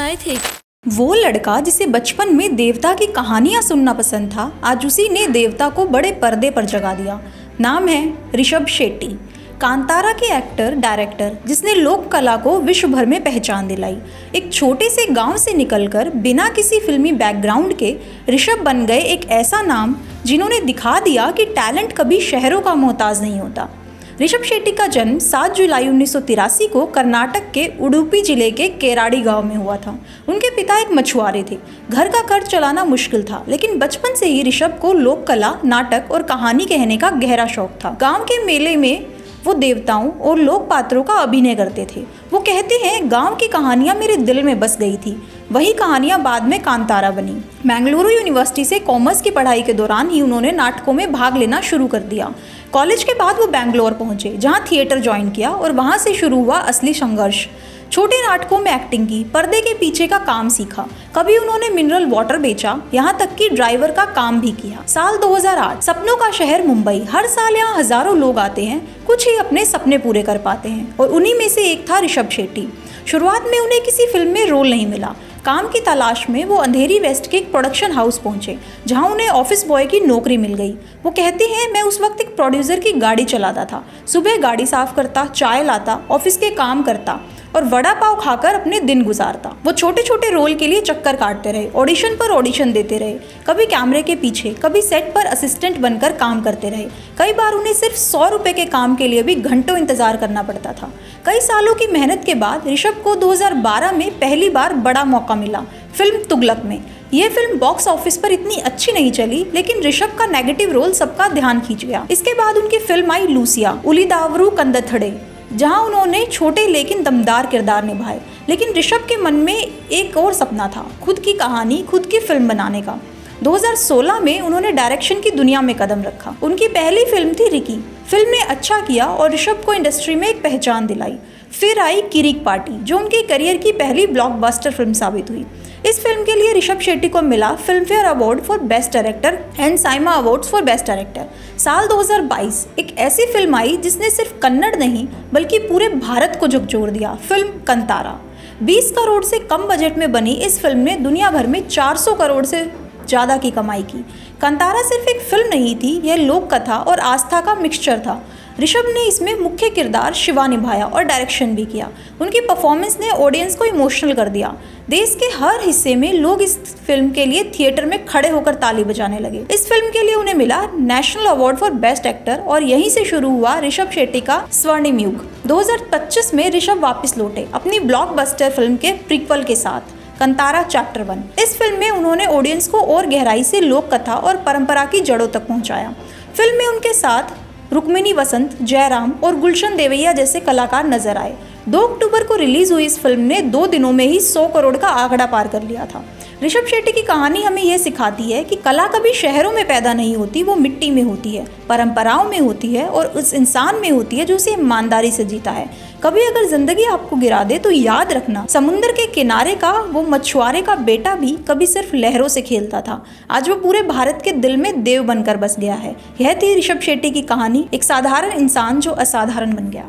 आए थे। वो लड़का जिसे बचपन में देवता की कहानियां सुनना पसंद था, आज उसी ने देवता को बड़े पर्दे पर जगा दिया। नाम है ऋषभ शेट्टी, कांतारा के एक्टर डायरेक्टर, जिसने लोक कला को विश्व भर में पहचान दिलाई। एक छोटे से गांव से निकलकर बिना किसी फिल्मी बैकग्राउंड के ऋषभ बन गए एक ऐसा नाम जिन्होंने दिखा दिया कि टैलेंट कभी शहरों का मोहताज नहीं होता। ऋषभ शेट्टी का जन्म 7 जुलाई 1983 को कर्नाटक के उडुपी जिले के केराडी गांव में हुआ था। उनके पिता एक मछुआरे थे। घर का खर्च चलाना मुश्किल था, लेकिन बचपन से ही ऋषभ को लोक कला, नाटक और कहानी कहने का गहरा शौक था। गांव के मेले में वो देवताओं और लोक पात्रों का अभिनय करते थे। वो कहते हैं, गांव की कहानियां मेरे दिल में बस गई थी, वही कहानियां बाद में कांतारा बनी। बेंगलुरु यूनिवर्सिटी से कॉमर्स की पढ़ाई के दौरान ही उन्होंने नाटकों में भाग लेना शुरू कर दिया। कॉलेज के बाद वो बेंगलोर पहुंचे, जहां थिएटर ज्वाइन किया और वहां से शुरू हुआ असली संघर्ष। छोटे नाटकों में एक्टिंग की, पर्दे के पीछे का काम सीखा। कभी उन्होंने मिनरल वाटर बेचा, यहाँ तक कि ड्राइवर का काम भी किया। साल 2008, सपनों का शहर मुंबई। हर साल यहाँ हजारों लोग आते हैं, कुछ ही अपने सपने पूरे कर पाते हैं, और उन्हीं में से एक था ऋषभ शेट्टी। शुरुआत में उन्हें किसी फिल्म में रोल नहीं मिला। काम की तलाश में वो अंधेरी वेस्ट के एक प्रोडक्शन हाउस पहुंचे, जहां उन्हें ऑफिस बॉय की नौकरी मिल गई। वो कहते हैं, मैं उस वक्त एक प्रोड्यूसर की गाड़ी चलाता था। सुबह गाड़ी साफ करता, चाय लाता, ऑफिस के काम करता और वड़ा पाव खाकर अपने दिन गुजारता। वो छोटे छोटे रोल के लिए चक्कर काटते रहे, ऑडिशन पर ऑडिशन देते रहे। कभी कैमरे के पीछे, कभी सेट पर असिस्टेंट बनकर काम करते रहे। कई बार उन्हें सिर्फ 100 रुपए के काम के लिए भी घंटों इंतजार करना पड़ता था। कई सालों की मेहनत के बाद ऋषभ को 2012 में पहली बार बड़ा मौका मिला, फिल्म तुगलक में। ये फिल्म बॉक्स ऑफिस पर इतनी अच्छी नहीं चली, लेकिन ऋषभ का नेगेटिव रोल सबका ध्यान खींच गया। इसके बाद उनकी फिल्म आई लूसिया उलिदावरू कंदथड़े, जहां उन्होंने छोटे लेकिन दमदार किरदार निभाए। लेकिन ऋषभ के मन में एक और सपना था, खुद की कहानी, खुद की फिल्म बनाने का। 2016 में उन्होंने डायरेक्शन की दुनिया में कदम रखा। उनकी पहली फिल्म थी रिकी। फिल्म ने अच्छा किया और ऋषभ को इंडस्ट्री में एक पहचान दिलाई। फिर आई किरिक पार्टी, जो उनके करियर की पहली ब्लॉकबस्टर फिल्म साबित हुई। इस फिल्म के लिए ऋषभ शेट्टी को मिला film fair award for best director and Saima awards for best director. साल 2022 एक ऐसी फिल्म आई जिसने सिर्फ कन्नड़ नहीं बल्कि पूरे भारत को झकझोर दिया, फिल्म कांतारा। 20 करोड़ से कम बजट में बनी इस फिल्म ने दुनिया भर में 400 करोड़ से ज़्यादा की कमाई की। कांतारा सिर्फ एक फिल्म नहीं थी, यह लोक कथा और आस्था का मिक्सचर था। ऋषभ ने इसमें मुख्य किरदार शिवा निभाया और डायरेक्शन भी किया। उनकी परफॉर्मेंस ने ऑडियंस को इमोशनल कर दिया। देश के हर हिस्से में लोग इस फिल्म के लिए थिएटर में खड़े होकर ताली बजाने लगे। इस फिल्म के लिए उन्हें मिला national award for best actor, और यहीं से शुरू हुआ ऋषभ शेट्टी का स्वर्णिम युग। 2025 में ऋषभ वापस लौटे अपनी ब्लॉकबस्टर फिल्म के प्रीक्वल के साथ, कांतारा चैप्टर 1। इस फिल्म में उन्होंने ऑडियंस को और गहराई से लोक कथा और परंपरा की जड़ों तक पहुंचाया। फिल्म में उनके साथ रुक्मिणी वसंत, जयराम और गुलशन देवैया जैसे कलाकार नजर आए। 2 अक्टूबर को रिलीज हुई इस फिल्म ने 2 दिनों में ही 100 करोड़ का आंकड़ा पार कर लिया था। ऋषभ शेट्टी की कहानी हमें यह सिखाती है कि कला कभी शहरों में पैदा नहीं होती, वो मिट्टी में होती है, परंपराओं में होती है और उस इंसान में होती है जो उसे ईमानदारी से जीता है। कभी अगर जिंदगी आपको गिरा दे तो याद रखना, समुद्र के किनारे का वो मछुआरे का बेटा भी कभी सिर्फ लहरों से खेलता था। आज वो पूरे भारत के दिल में देव बनकर बस गया है। यह थी ऋषभ शेट्टी की कहानी, एक साधारण इंसान जो असाधारण बन गया।